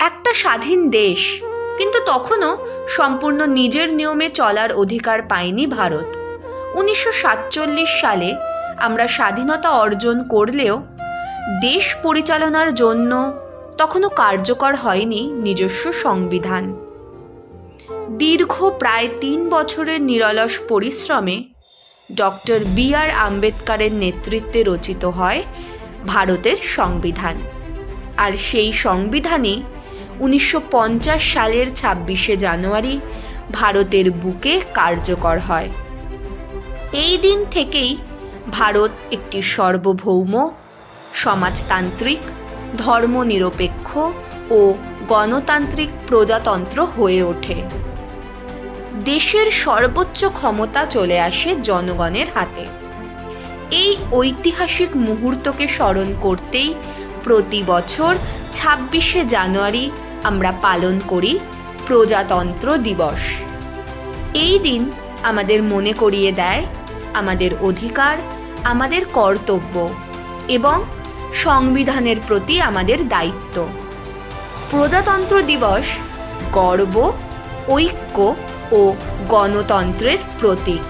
একটা স্বাধীন দেশ, কিন্তু তখনও সম্পূর্ণ নিজের নিয়মে চলার অধিকার পায়নি ভারত। 1947 সালে আমরা স্বাধীনতা অর্জন করলেও দেশ পরিচালনার জন্য তখনও কার্যকর হয়নি নিজস্ব সংবিধান। দীর্ঘ প্রায় 3 বছরের নিরলস পরিশ্রমে ডক্টর বি.আর. আম্বেদকরের নেতৃত্বে রচিত হয় ভারতের সংবিধান। আর সেই সংবিধানই 1950 সালের 26শে জানুয়ারি ভারতের বুকে কার্যকর হয়। এই দিন থেকেই ভারত একটি সার্বভৌম, সমাজতান্ত্রিক, ধর্মনিরপেক্ষ ও গণতান্ত্রিক প্রজাতন্ত্র হয়ে ওঠে। দেশের সর্বোচ্চ ক্ষমতা চলে আসে জনগণের হাতে। এই ঐতিহাসিক মুহূর্তকে স্মরণ করতেই প্রতি বছর 26শে জানুয়ারি আমরা পালন করি প্রজাতন্ত্র দিবস। এই দিন আমাদের মনে করিয়ে দেয় আমাদের অধিকার, আমাদের কর্তব্য এবং সংবিধানের প্রতি আমাদের দায়িত্ব। প্রজাতন্ত্র দিবস গর্ব, ঐক্য ও গণতন্ত্রের প্রতীক।